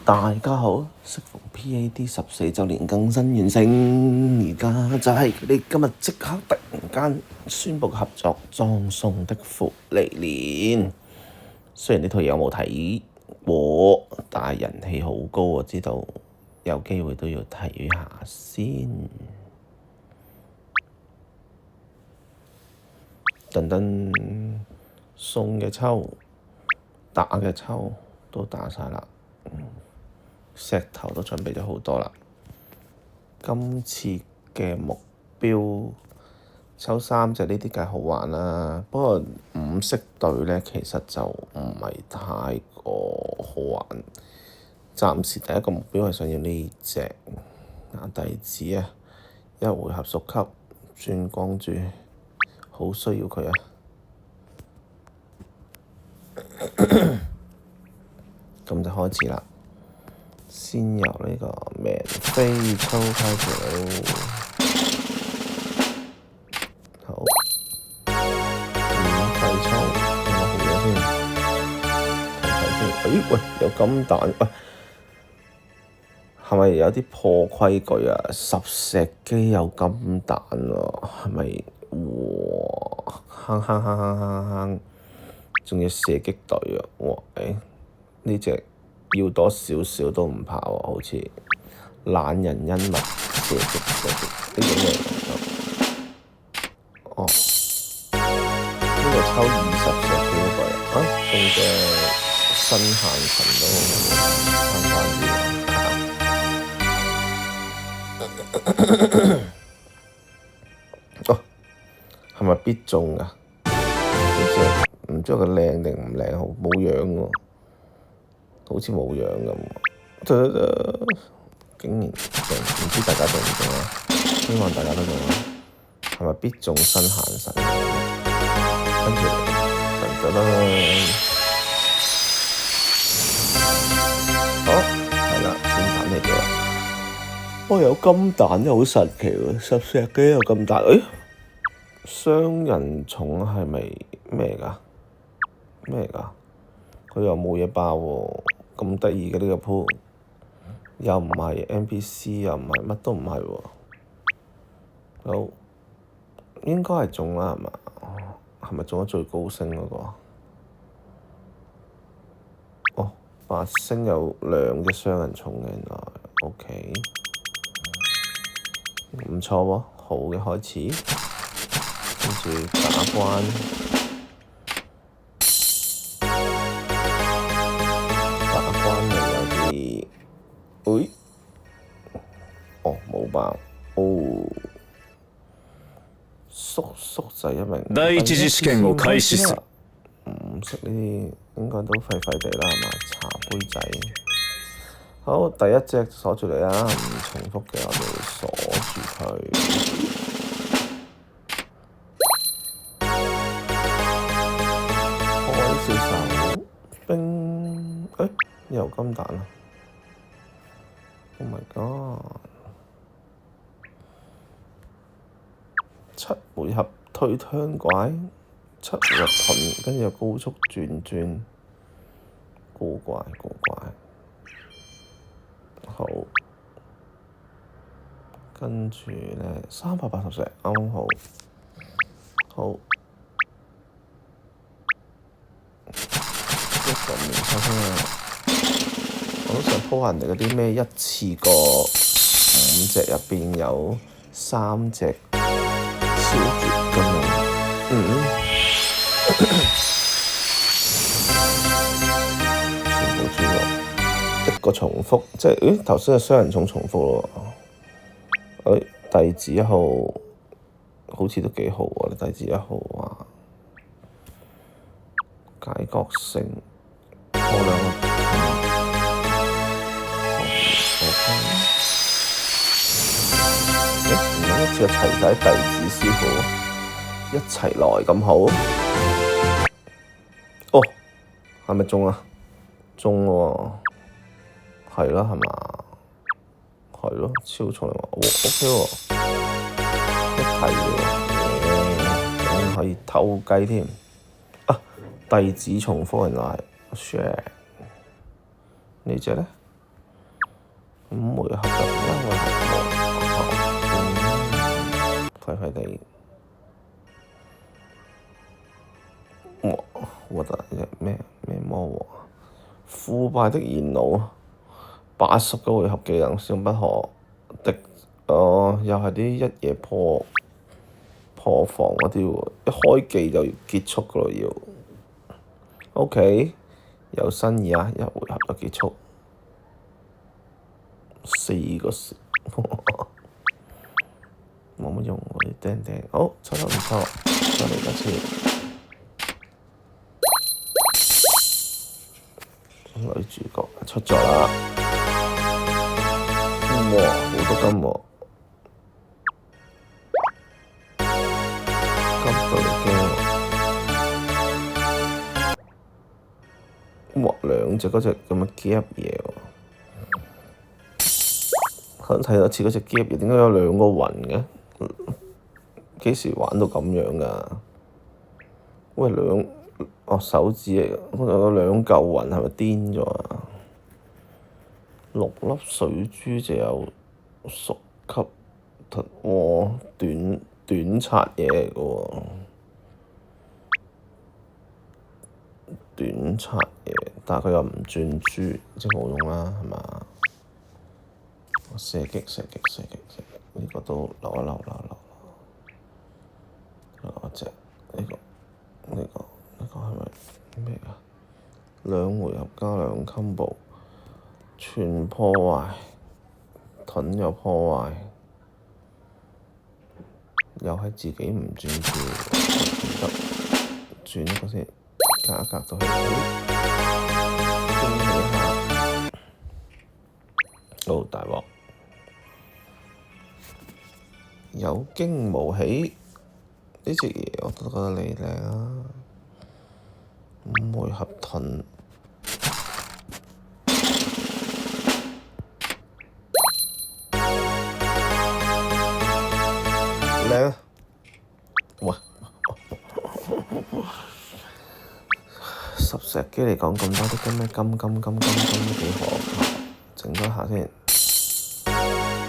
大家好，適逢 PAD 14週年更新完成，而家就係佢哋今日即刻突然間宣布合作葬送的芙莉蓮。雖然呢套嘢我冇睇過，但係人氣好高，我知道有機會都要睇下先。等等送嘅抽，打嘅抽都打晒啦。石頭都準備咗好多啦。今次嘅目標抽3隻呢啲梗係好玩啦，不過5色隊咧其實就唔係太過好玩。暫時第一個目標係想要呢隻弟子啊，一回合屬級轉光珠，好需要佢啊！咁就開始啦。先由呢個命飛抽開始，好免費抽，有冇好嘢先？睇睇先。喂，有金蛋，喂，係咪有啲破規矩啊？10石機有金蛋喎，係咪？哇！坑，仲要射擊隊啊！哇，呢隻要多少少都唔怕喎，好似懶人恩物射擊呢種嘢。哦，呢個抽20石幾好貴啊！仲隻新限神都好慳。哦，係咪必中㗎？唔知佢靚定唔靚好，冇樣喎。好似冇樣咁，竟然中，唔知大家中唔中啊？希望大家都中啊！係咪必中新限神？跟住好，係啦，先揀嚟嘅。有金蛋真係好神奇喎！10石機有金蛋，雙人寵係咪咩㗎？佢又冇嘢爆喎。咁得意嘅呢個鋪，又唔係 NPC， 又唔係乜都唔係喎。好，應該係中啦，係嘛？係咪中咗最高星嗰個？哦，8星有2隻雙人寵嘅，原來 OK，唔錯喎，好嘅開始，跟住打關。冇爆叔仔一名。第一次試験を開始する。唔識呢啲應該都廢廢地啦，係嘛？茶杯仔。好，第一隻鎖住你啦，唔重複嘅我哋鎖住佢。開小手，冰，又金蛋啊 ！Oh my god！ 7回合推槍怪，7回合盾，跟住又高速轉，過怪，好，跟住咧380石啱好，一個面抽先啊！我都想鋪下人哋嗰啲咩一次過5隻入邊有3隻。超絕咁樣，全部轉落一個重複，即係頭先嘅雙人寵重複咯。弟子1號好似都幾好喎，弟子1號話解角城破2個。一次就齊晒弟子師傅一齊來咁好。哦，係咪中啊？中喎，係啦，係嘛？係咯，超重嚟喎，OK 喎，一提喎，可以偷雞添。弟子重複原來係 share 呢隻咧， 5回合入邊1回合冇，廢廢地。哇！核突嘅咩魔王？腐敗的燃腦，80個回合技能少不可敵。又係啲一夜破防嗰啲喎，一開技就要結束噶咯要。OK，有新意啊！1回合就結束，4個時，冇乜用喎啲釘釘。好，出得唔錯，再嚟一次。女主角出咗啦！哇，好多金喎，金對鏡。哇，2隻嗰隻咁嘅夾嘢喎，可能睇多次嗰隻夾嘢，點解有2個雲嘅？幾時玩到咁樣㗎？喂，手指嚟㗎，有2嚿雲，係咪癲咗啊？6粒水珠就有屬級哇，短刷嘢嚟㗎喎，短刷嘢，但係佢又唔轉珠，即係冇用啦，係嘛？射擊，呢個都留一留一隻，呢個係咪咩㗎？2回合加2 combo， 全破壞，盾又破壞，又係自己唔轉住，唔得，轉一個先，隔一格到去，驚喜下，好大鑊，有驚無喜，呢隻嘢我都覺得你靚啊！5回合盾，靚啊！哇！10石機嚟講咁多啲咩金都幾可怕，整多下先，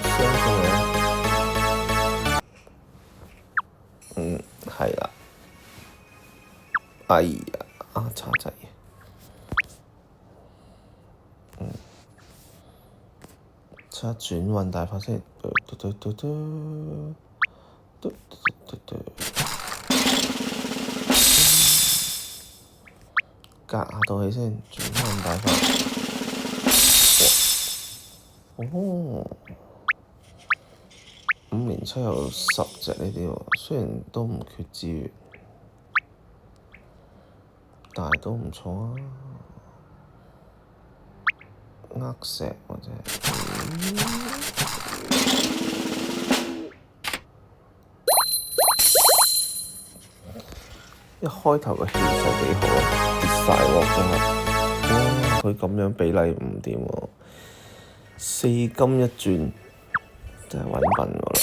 傷佢啊！係啦，哎呀，叉仔，叉轉運大法先，隔下道氣先，轉運大法，哦，5連7有10隻呢啲喎，雖然都唔缺資源，但係都唔錯啊！厄石或者一開頭嘅氣勢幾好啊，跌晒鑊真係，哇！佢咁樣比例唔掂喎，4金一轉真係揾笨我啦，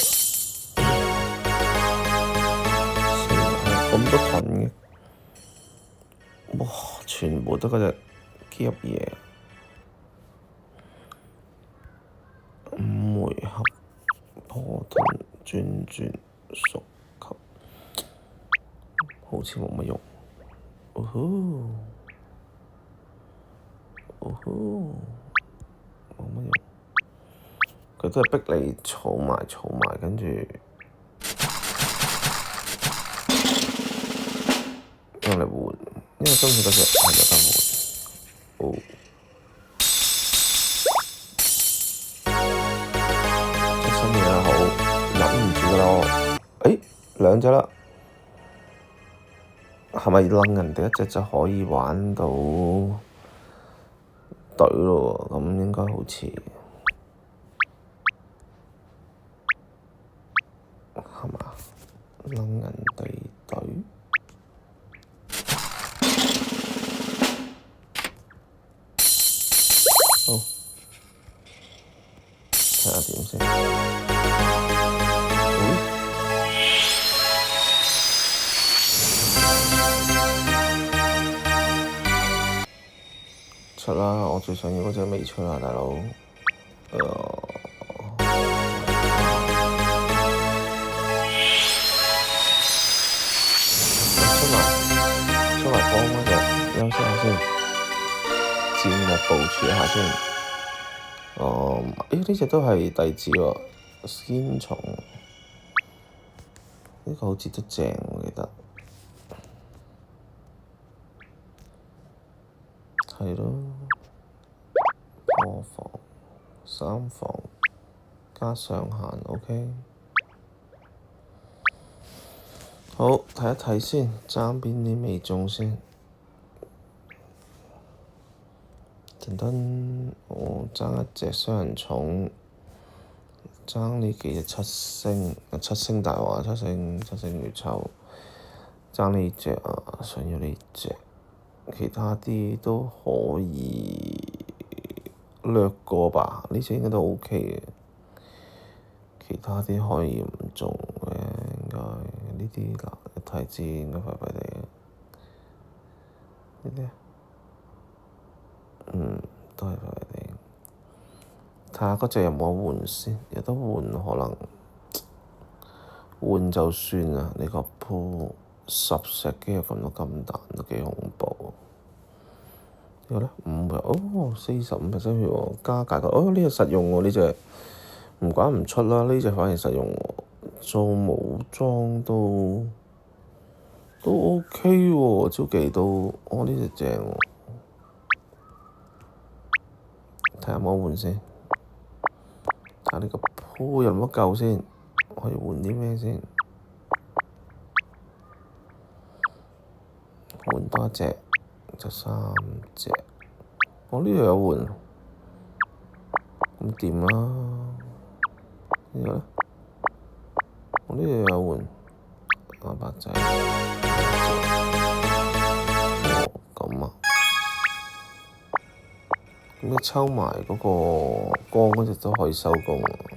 咁多盾嘅，哇！全部都嗰隻夾嘢。5回合破盾轉屬級，好似冇乜用。哦呼，冇乜用。佢都係逼你儲埋，跟住用嚟換，因為今次嗰隻係有得換。哦。好，忍唔住咯！2隻啦，係咪掕人哋1隻就可以玩到隊咯？咁應該好似係嘛？掕人哋隊，好，睇下點先。出啦！我最想要嗰隻未出啊，大佬。出埋幫嗰隻，休息下先，戰略部署一下先。呢隻都係弟子喎，仙蟲，呢個好似都正我記得。係咯，破防3防加上限 ，OK。好，睇一睇先，爭邊啲未中先。陣間我爭一隻雙人寵，爭呢幾隻七星大話，七星月秋，爭呢隻啊，想要呢隻。其他啲都可以略過吧，呢隻應該都 OK 嘅。其他啲可以唔中嘅，應該呢啲嗱，一睇知應該怪怪地嘅。呢啲都係怪怪地。睇下嗰隻有冇得換先，有得換可能換就算啦。你個鋪10石機又撳到咁彈，都幾恐怖。呢個咧5嘅，45%血喎，加價格，呢隻實用喎，呢隻唔怪唔出啦，呢隻反而實用喎，做武裝都 OK 喎，招技都，呢隻正喎，睇下有冇換先，睇下呢個鋪有冇夠先，可以換啲咩先？換多一隻，就3隻。呢度有換，咁掂啦。呢個咧，呢度有換，白仔。咁啊。咁你抽埋嗰個光嗰隻都可以收工喎。